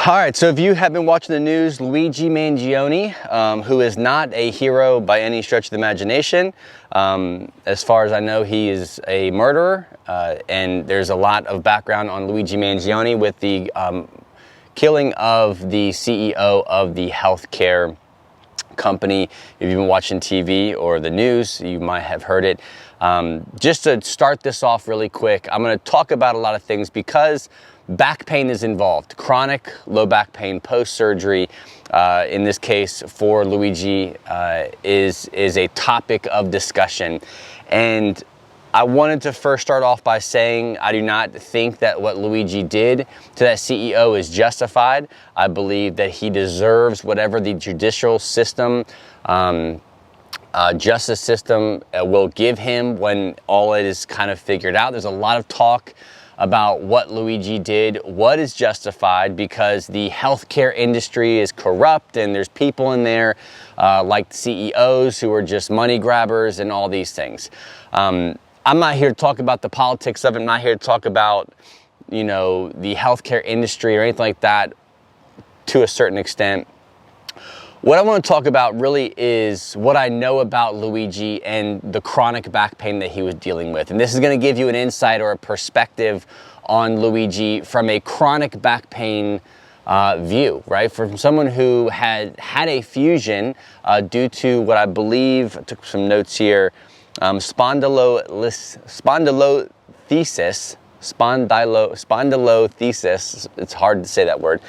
All right, so if you have been watching the news, Luigi Mangioni, who is not a hero by any stretch of the imagination, as far as I know, he is a murderer, and there's a lot of background on Luigi Mangioni with the killing of the CEO of the healthcare company. If you've been watching TV or the news, you might have heard it. Just to start this off really quick, I'm going to talk about a lot of things because back pain is involved. Chronic low back pain post-surgery, in this case for Luigi, is a topic of discussion. And I wanted to first start off by saying I do not think that what Luigi did to that CEO is justified. I believe that he deserves whatever the judicial system, justice system will give him when all it is kind of figured out. There's a lot of talk about what Luigi did, what is justified, because the healthcare industry is corrupt and there's people in there like CEOs who are just money grabbers and all these things. I'm not here to talk about the politics of it. I'm not here to talk about, you know, the healthcare industry or anything like that to a certain extent. What I want to talk about really is what I know about Luigi and the chronic back pain that he was dealing with. And this is going to give you an insight or a perspective on Luigi from a chronic back pain view, right? From someone who had a fusion due to what I believe, I took some notes here, spondylolisthesis, it's hard to say that word.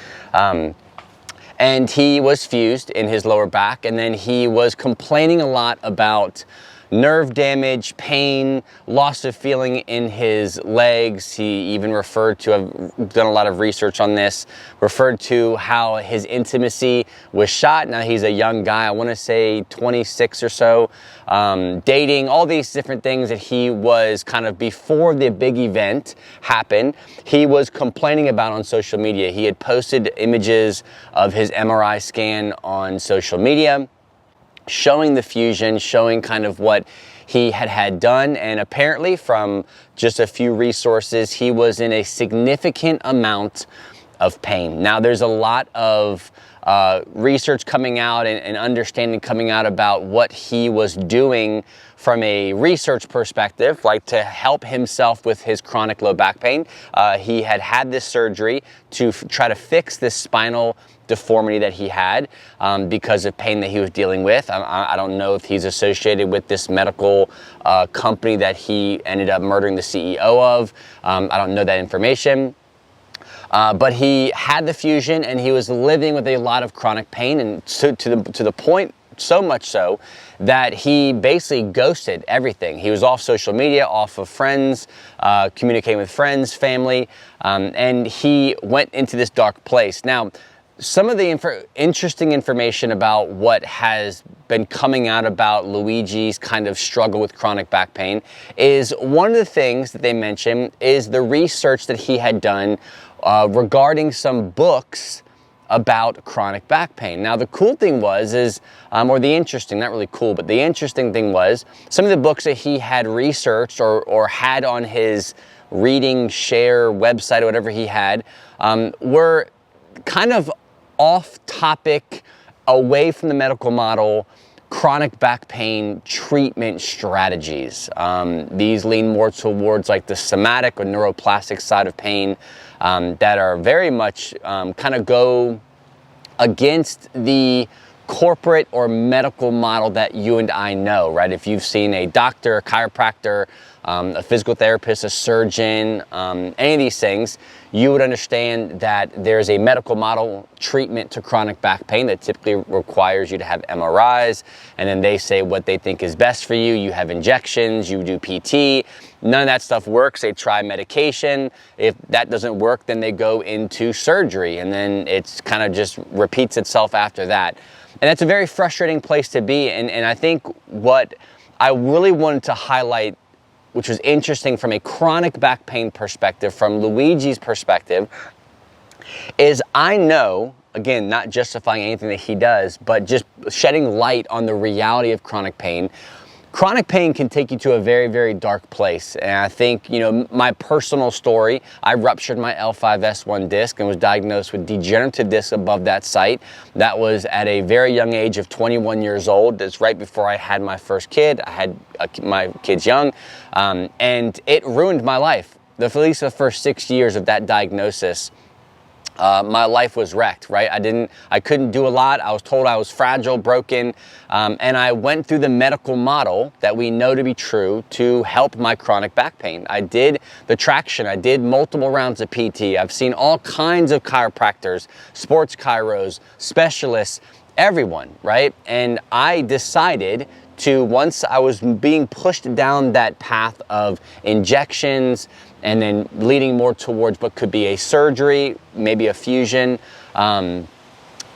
And he was fused in his lower back, and then he was complaining a lot about nerve damage, pain, loss of feeling in his legs. He even referred to, I've done a lot of research on this, referred to how his intimacy was shot. Now he's a young guy, I want to say 26 or so, dating, all these different things that he was kind of before the big event happened, he was complaining about on social media. He had posted images of his MRI scan on social media, showing the fusion, showing kind of what he had done, and apparently from just a few resources, he was in a significant amount of pain. Now there's a lot of research coming out and understanding coming out about what he was doing from a research perspective, like to help himself with his chronic low back pain. He had this surgery to try to fix this spinal deformity that he had because of pain that he was dealing with. I don't know if he's associated with this medical company that he ended up murdering the CEO of. I don't know that information. But he had the fusion and he was living with a lot of chronic pain, and to the point, so much so that he basically ghosted everything. He was off social media, off of friends, communicating with friends, family, and he went into this dark place. Now, some of the interesting information about what has been coming out about Luigi's kind of struggle with chronic back pain is one of the things that they mention is the research that he had done regarding some books about chronic back pain. Now, the cool thing was, or the interesting, not really cool, but the interesting thing was some of the books that he had researched or had on his reading share website or whatever he had were kind of off topic, away from the medical model, chronic back pain treatment strategies. These lean more towards like the somatic or neuroplastic side of pain that are very much kind of go against the corporate or medical model that you and I know, right? If you've seen a doctor, a chiropractor, a physical therapist, a surgeon, any of these things, you would understand that there's a medical model treatment to chronic back pain that typically requires you to have MRIs, and then they say what they think is best for you. You have injections, you do PT. None of that stuff works. They try medication. If that doesn't work, then they go into surgery, and then it's kind of just repeats itself after that. And that's a very frustrating place to be. And I think what I really wanted to highlight, which was interesting from a chronic back pain perspective, from Luigi's perspective, is I know, again, not justifying anything that he does, but just shedding light on the reality of chronic pain. chronic pain can take you to a very, very dark place. And I think, my personal story, I ruptured my L5-S1 disc and was diagnosed with degenerative disc above that site. That was at a very young age of 21 years old. That's right before I had my first kid. I had my kids young, and it ruined my life. At least the first 6 years of that diagnosis, my life was wrecked, right? I couldn't do a lot. I was told I was fragile, broken, and I went through the medical model that we know to be true to help my chronic back pain. I did the traction. I did multiple rounds of PT. I've seen all kinds of chiropractors, sports chiros, specialists, everyone, right? And I decided to, once I was being pushed down that path of injections and then leading more towards what could be a surgery, maybe a fusion,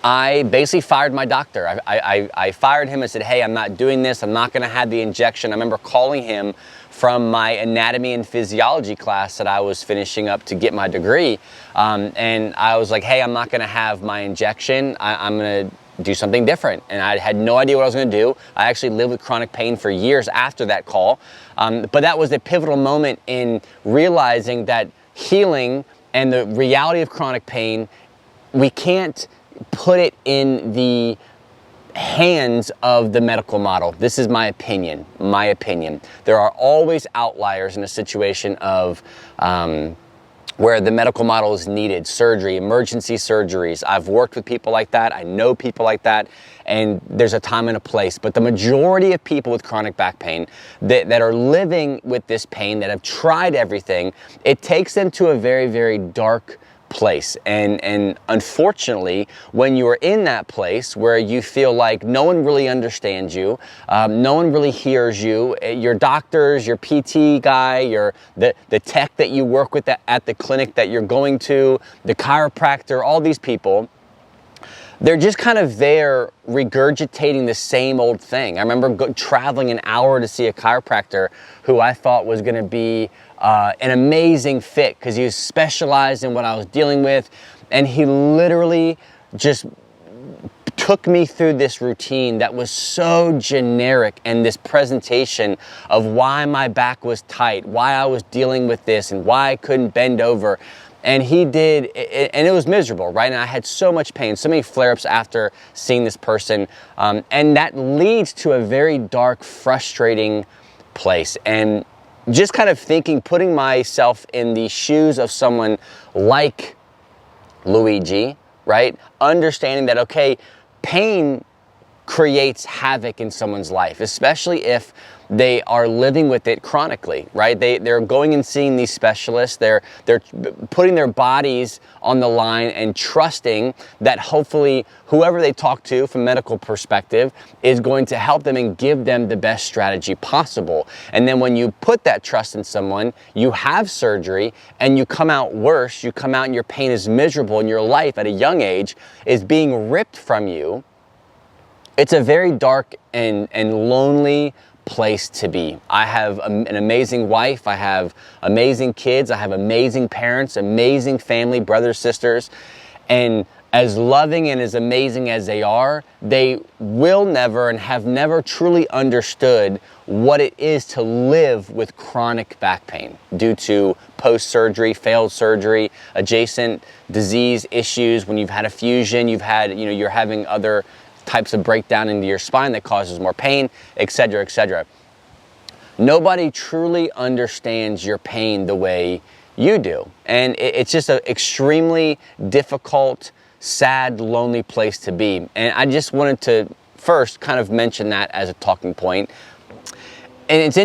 I basically fired my doctor. I fired him and said, hey, I'm not doing this. I'm not gonna have the injection. I remember calling him from my anatomy and physiology class that I was finishing up to get my degree. And I was like, hey, I'm not gonna have my injection. I'm gonna do something different. And I had no idea what I was gonna do. I actually lived with chronic pain for years after that call. But that was a pivotal moment in realizing that healing and the reality of chronic pain, we can't put it in the hands of the medical model. This is my opinion. There are always outliers in a situation of where the medical model is needed. Surgery, emergency surgeries. I've worked with people like that. I know people like that. And there's a time and a place. But the majority of people with chronic back pain that are living with this pain, that have tried everything, it takes them to a very, very dark place. And unfortunately, when you are in that place where you feel like no one really understands you, no one really hears you, your doctors, your PT guy, the tech that you work with at the clinic that you're going to, the chiropractor, all these people, they're just kind of there regurgitating the same old thing. I remember traveling an hour to see a chiropractor who I thought was gonna be an amazing fit because he was specialized in what I was dealing with, and he literally just took me through this routine that was so generic, and this presentation of why my back was tight, why I was dealing with this, and why I couldn't bend over. And he did, and it was miserable, right? And I had so much pain, so many flare-ups after seeing this person, and that leads to a very dark, frustrating place. And just kind of thinking, putting myself in the shoes of someone like Luigi, right? Understanding that, okay, pain creates havoc in someone's life, especially if they are living with it chronically, right? They're going and seeing these specialists. They're putting their bodies on the line and trusting that hopefully whoever they talk to from a medical perspective is going to help them and give them the best strategy possible. And then when you put that trust in someone, you have surgery and you come out worse, you come out and your pain is miserable, and your life at a young age is being ripped from you. It's a very dark and lonely place to be. I have an amazing wife. I have amazing kids. I have amazing parents, amazing family, brothers, sisters. And as loving and as amazing as they are, they will never and have never truly understood what it is to live with chronic back pain due to post-surgery, failed surgery, adjacent disease issues. When you've had a fusion, you've had, you're having other types of breakdown into your spine that causes more pain, etc., etc. Nobody truly understands your pain the way you do. And it's just an extremely difficult, sad, lonely place to be. And I just wanted to first kind of mention that as a talking point. And it's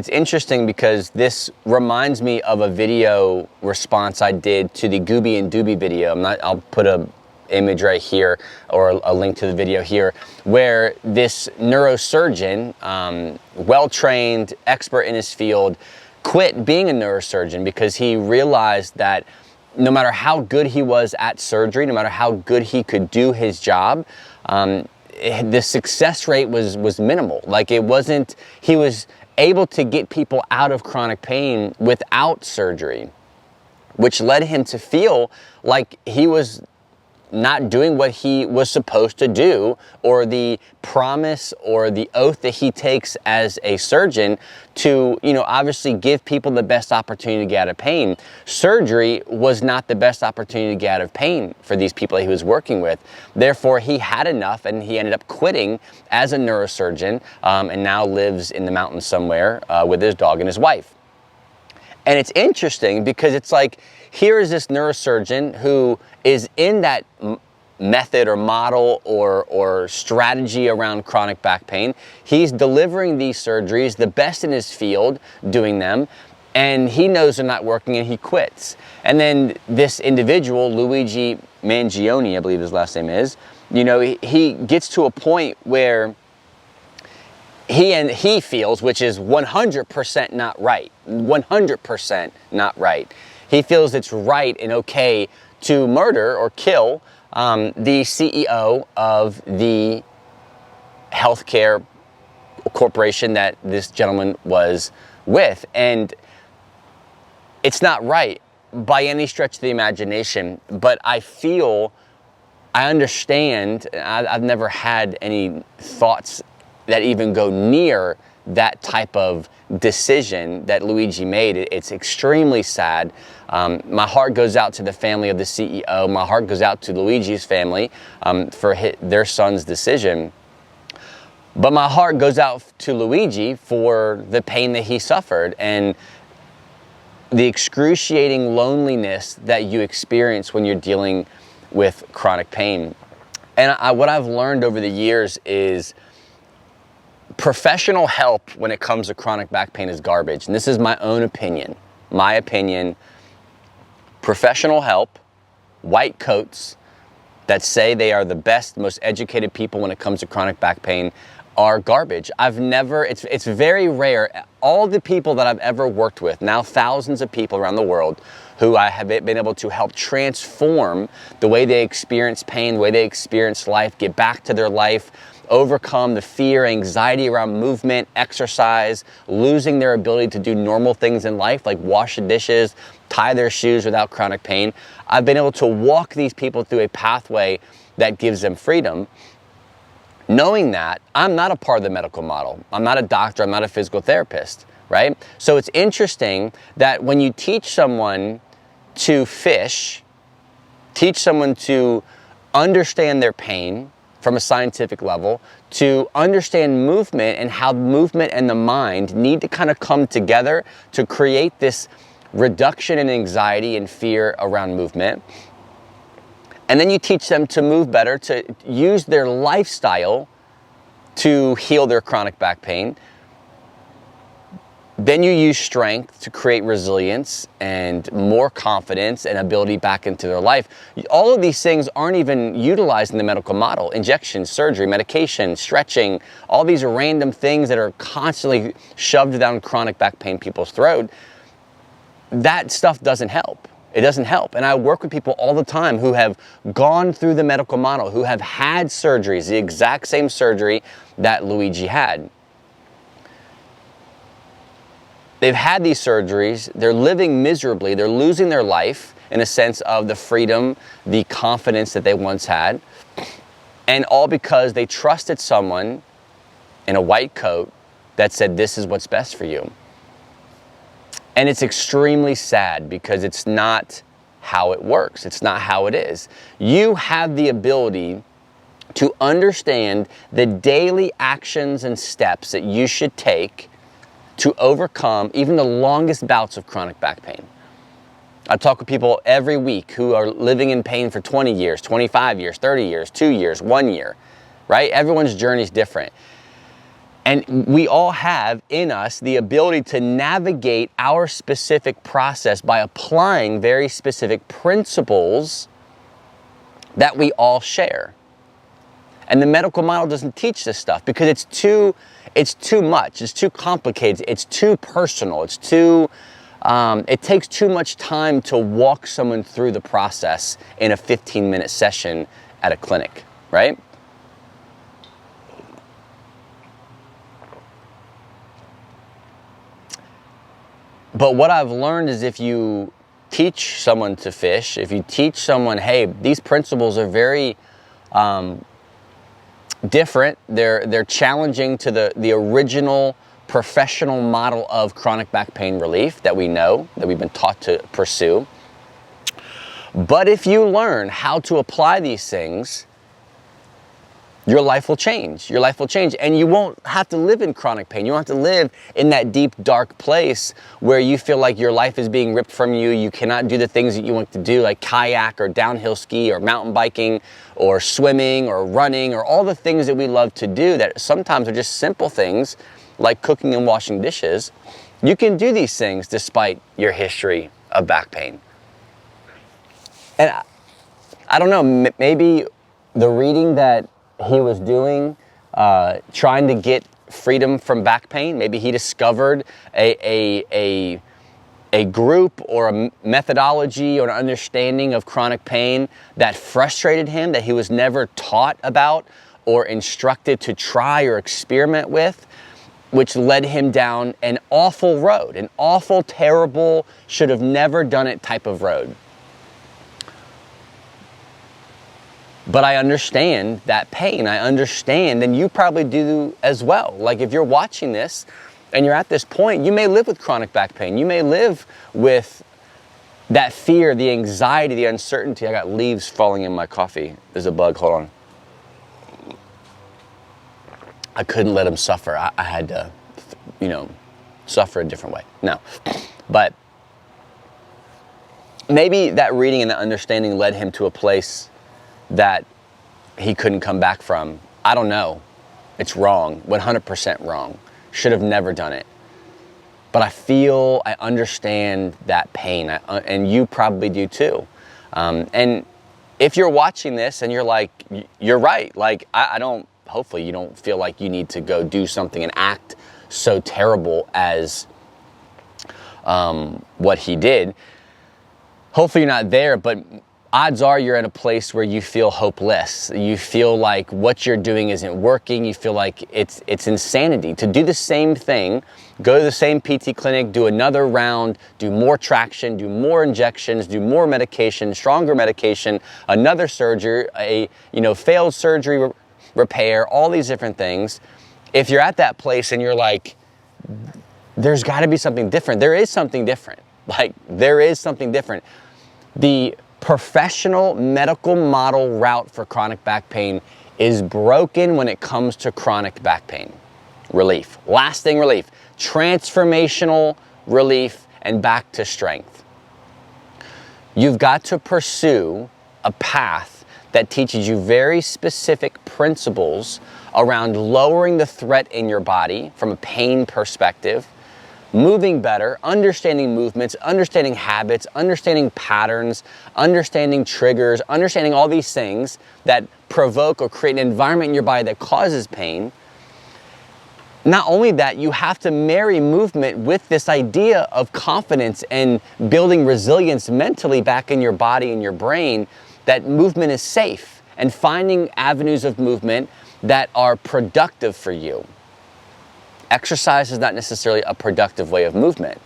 interesting because this reminds me of a video response I did to the Gooby and Doobie video. I'll put a image right here or a link to the video here, where this neurosurgeon, well-trained, expert in his field, quit being a neurosurgeon because he realized that no matter how good he was at surgery, no matter how good he could do his job, the success rate was minimal. Like it wasn't, he was able to get people out of chronic pain without surgery, which led him to feel like he was not doing what he was supposed to do, or the promise or the oath that he takes as a surgeon to, obviously give people the best opportunity to get out of pain. Surgery was not the best opportunity to get out of pain for these people he was working with. Therefore, he had enough and he ended up quitting as a neurosurgeon, and now lives in the mountains somewhere with his dog and his wife. And it's interesting because it's like, here is this neurosurgeon who is in that method or model or strategy around chronic back pain. He's delivering these surgeries, the best in his field, doing them, and he knows they're not working and he quits. And then this individual, Luigi Mangioni, I believe his last name is, he gets to a point where he feels, which is 100% not right, 100% not right. He feels it's right and okay to murder or kill the CEO of the healthcare corporation that this gentleman was with. And it's not right by any stretch of the imagination, but I understand, I've never had any thoughts that even go near that type of decision that Luigi made. It's extremely sad. My heart goes out to the family of the CEO. My heart goes out to Luigi's family for their son's decision. But my heart goes out to Luigi for the pain that he suffered and the excruciating loneliness that you experience when you're dealing with chronic pain. And what I've learned over the years is professional help when it comes to chronic back pain is garbage. And this is my own opinion. My opinion, professional help, white coats that say they are the best, most educated people when it comes to chronic back pain are garbage. It's very rare. All the people that I've ever worked with, now thousands of people around the world, who I have been able to help transform the way they experience pain, the way they experience life, get back to their life, overcome the fear, anxiety around movement, exercise, losing their ability to do normal things in life like wash the dishes, tie their shoes without chronic pain. I've been able to walk these people through a pathway that gives them freedom, knowing that I'm not a part of the medical model. I'm not a doctor, I'm not a physical therapist, right? So it's interesting that when you teach someone to fish, teach someone to understand their pain from a scientific level, to understand movement and how movement and the mind need to kind of come together to create this reduction in anxiety and fear around movement. And then you teach them to move better, to use their lifestyle to heal their chronic back pain. Then you use strength to create resilience and more confidence and ability back into their life. All of these things aren't even utilized in the medical model. Injections, surgery, medication, stretching, all these random things that are constantly shoved down chronic back pain people's throat. That stuff doesn't help. It doesn't help. And I work with people all the time who have gone through the medical model, who have had surgeries, the exact same surgery that Luigi had. They've had these surgeries, they're living miserably, they're losing their life in a sense of the freedom, the confidence that they once had, and all because they trusted someone in a white coat that said, this is what's best for you. And it's extremely sad because it's not how it works. It's not how it is. You have the ability to understand the daily actions and steps that you should take to overcome even the longest bouts of chronic back pain. I talk with people every week who are living in pain for 20 years, 25 years, 30 years, 2 years, 1 year, right? Everyone's journey is different. And we all have in us the ability to navigate our specific process by applying very specific principles that we all share. And the medical model doesn't teach this stuff because it's too much, it's too complicated, it's too personal, it takes too much time to walk someone through the process in a 15-minute session at a clinic, right? But what I've learned is if you teach someone to fish, if you teach someone, hey, these principles are very different, they're challenging to the original professional model of chronic back pain relief that we know, that we've been taught to pursue. But if you learn how to apply these things, your life will change. Your life will change, and you won't have to live in chronic pain. You won't have to live in that deep, dark place where you feel like your life is being ripped from you. You cannot do the things that you want to do, like kayak or downhill ski or mountain biking or swimming or running or all the things that we love to do that sometimes are just simple things like cooking and washing dishes. You can do these things despite your history of back pain. And I don't know, maybe the reading that he was doing, trying to get freedom from back pain, maybe he discovered a group or a methodology or an understanding of chronic pain that frustrated him, that he was never taught about or instructed to try or experiment with, which led him down an awful road, an awful, terrible, should have never done it type of road. But I understand that pain. I understand, and you probably do as well. Like if you're watching this and you're at this point, you may live with chronic back pain. You may live with that fear, the anxiety, the uncertainty. I got leaves falling in my coffee. There's a bug, hold on. I couldn't let him suffer. I had to, suffer a different way. No, but maybe that reading and that understanding led him to a place that he couldn't come back from. I don't know. It's wrong, 100% wrong. Should have never done it. But I understand that pain, and you probably do too. And if you're watching this and you're like, you're right, like hopefully you don't feel like you need to go do something and act so terrible as what he did. Hopefully you're not there, but odds are you're in a place where you feel hopeless. You feel like what you're doing isn't working. You feel like it's insanity. To do the same thing, go to the same PT clinic, do another round, do more traction, do more injections, do more medication, stronger medication, another surgery, failed surgery repair, all these different things. If you're at that place and you're like, there's got to be something different. There is something different. There is something different. The professional medical model route for chronic back pain is broken when it comes to chronic back pain relief, lasting relief, transformational relief, and back to strength. You've got to pursue a path that teaches you very specific principles around lowering the threat in your body from a pain perspective, moving better, understanding movements, understanding habits, understanding patterns, understanding triggers, understanding all these things that provoke or create an environment in your body that causes pain. Not only that, you have to marry movement with this idea of confidence and building resilience mentally back in your body and your brain, that movement is safe, and finding avenues of movement that are productive for you. Exercise is not necessarily a productive way of movement.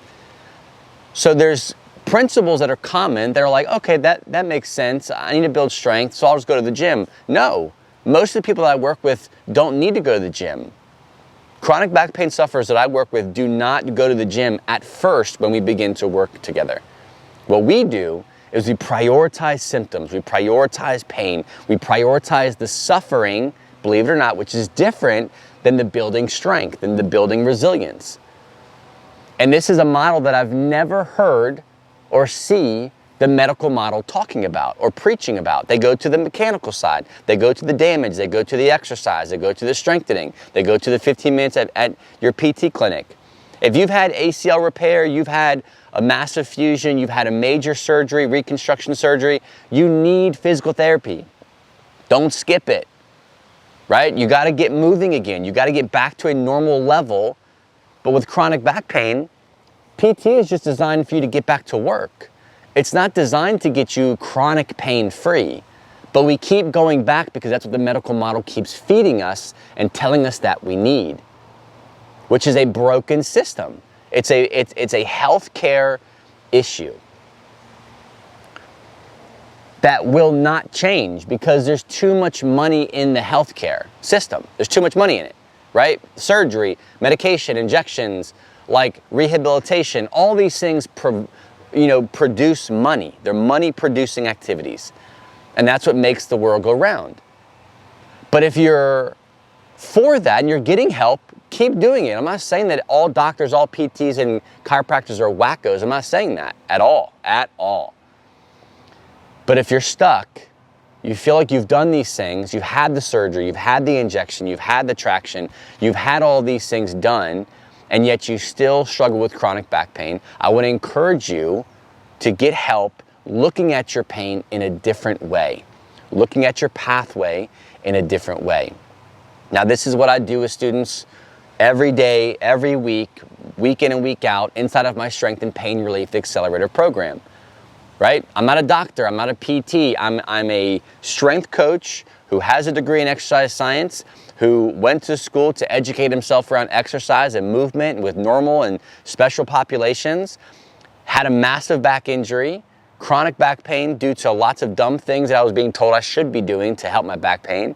So there's principles that are common that are like, okay, that makes sense. I need to build strength, so I'll just go to the gym. No, most of the people that I work with don't need to go to the gym. Chronic back pain sufferers that I work with do not go to the gym at first when we begin to work together. What we do is we prioritize symptoms, we prioritize pain, we prioritize the suffering, believe it or not, which is different than the building strength and the building resilience. And this is a model that I've never heard or see the medical model talking about or preaching about. They go to the mechanical side, they go to the damage, they go to the exercise, they go to the strengthening, they go to the 15 minutes at your PT clinic. If you've had ACL repair, you've had a massive fusion, you've had a major surgery, reconstruction surgery, you need physical therapy. Don't skip it. Right? You got to get moving again. You got to get back to a normal level. But with chronic back pain, PT is just designed for you to get back to work. It's not designed to get you chronic pain free. But we keep going back because that's what the medical model keeps feeding us and telling us that we need, which is a broken system. It's a healthcare issue. that will not change because there's too much money in the healthcare system. There's too much money in it, right? Surgery, medication, injections, like rehabilitation, all these things produce money. They're money producing activities. And that's what makes the world go round. But if you're for that and you're getting help, keep doing it. I'm not saying that all doctors, all PTs and chiropractors are wackos. I'm not saying that at all, But if you're stuck, you feel like you've done these things, you've had the surgery, you've had the injection, you've had the traction, you've had all these things done, and yet you still struggle with chronic back pain, I would encourage you to get help looking at your pain in a different way, looking at your pathway in a different way. Now, this is what I do with students every day, every week, week in and week out, inside of my Strength and Pain Relief Accelerator program, right? I'm not a doctor, I'm not a PT, I'm a strength coach who has a degree in exercise science, who went to school to educate himself around exercise and movement with normal and special populations, had a massive back injury, chronic back pain due to lots of dumb things that I was being told I should be doing to help my back pain.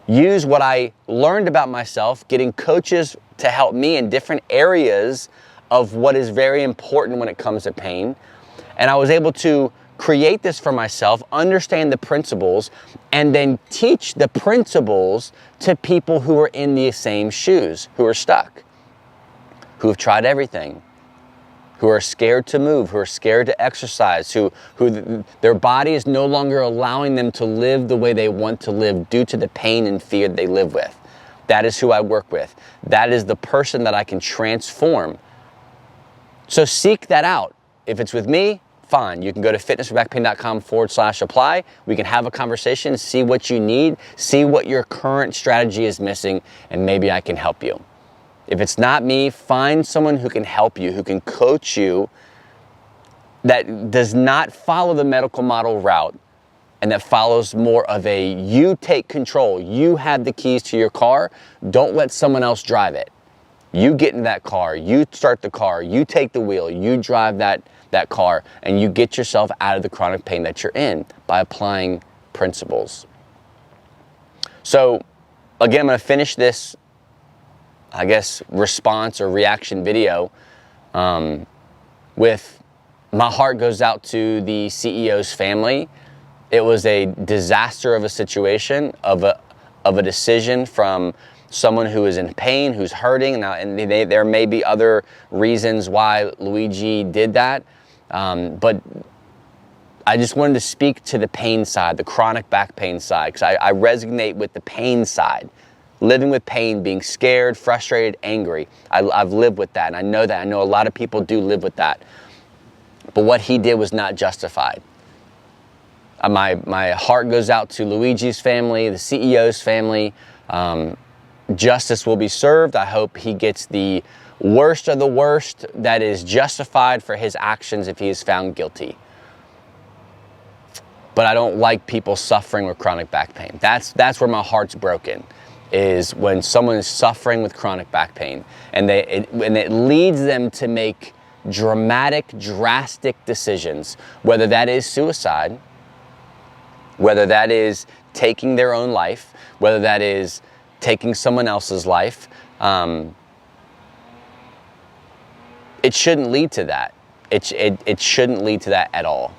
Use what I learned about myself, getting coaches to help me in different areas of what is very important when it comes to pain. And I was able to create this for myself, understand the principles, and then teach the principles to people who are in the same shoes, who are stuck, who have tried everything, who are scared to move, who are scared to exercise, who their body is no longer allowing them to live the way they want to live due to the pain and fear they live with. That is who I work with. That is the person that I can transform. So seek that out. If it's with me, fine. You can go to fitnessforbackpain.com/apply. We can have a conversation, see what you need, see what your current strategy is missing, and maybe I can help you. If it's not me, find someone who can help you, who can coach you, that does not follow the medical model route and that follows more of a you take control. You have the keys to your car. Don't let someone else drive it. You get in that car, you start the car, you take the wheel, you drive that car, and you get yourself out of the chronic pain that you're in by applying principles. Again, I'm going to finish this, I guess, response or reaction video with my heart goes out to the CEO's family. It was a disaster of a situation, of a decision from someone who is in pain, who's hurting. Now, and there may be other reasons why Luigi did that, but I just wanted to speak to the pain side, the chronic back pain side, because I resonate with the pain side. Living with pain, being scared, frustrated, angry. I've lived with that, and I know that. I know a lot of people do live with that. But what he did was not justified. My heart goes out to Luigi's family, the CEO's family. Justice will be served. I hope he gets the worst of the worst that is justified for his actions if he is found guilty. But I don't like people suffering with chronic back pain. That's where my heart's broken, is when someone is suffering with chronic back pain and it leads them to make drastic decisions, whether that is suicide, whether that is taking their own life, whether that is taking someone else's life. It shouldn't lead to that. It shouldn't lead to that at all.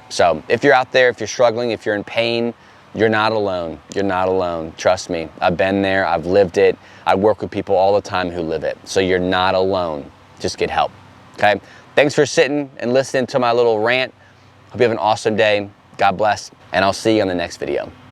So if you're out there, if you're struggling, if you're in pain, you're not alone. You're not alone. Trust me. I've been there. I've lived it. I work with people all the time who live it. So you're not alone. Just get help. Okay? Thanks for sitting and listening to my little rant. Hope you have an awesome day. God bless. And I'll see you on the next video.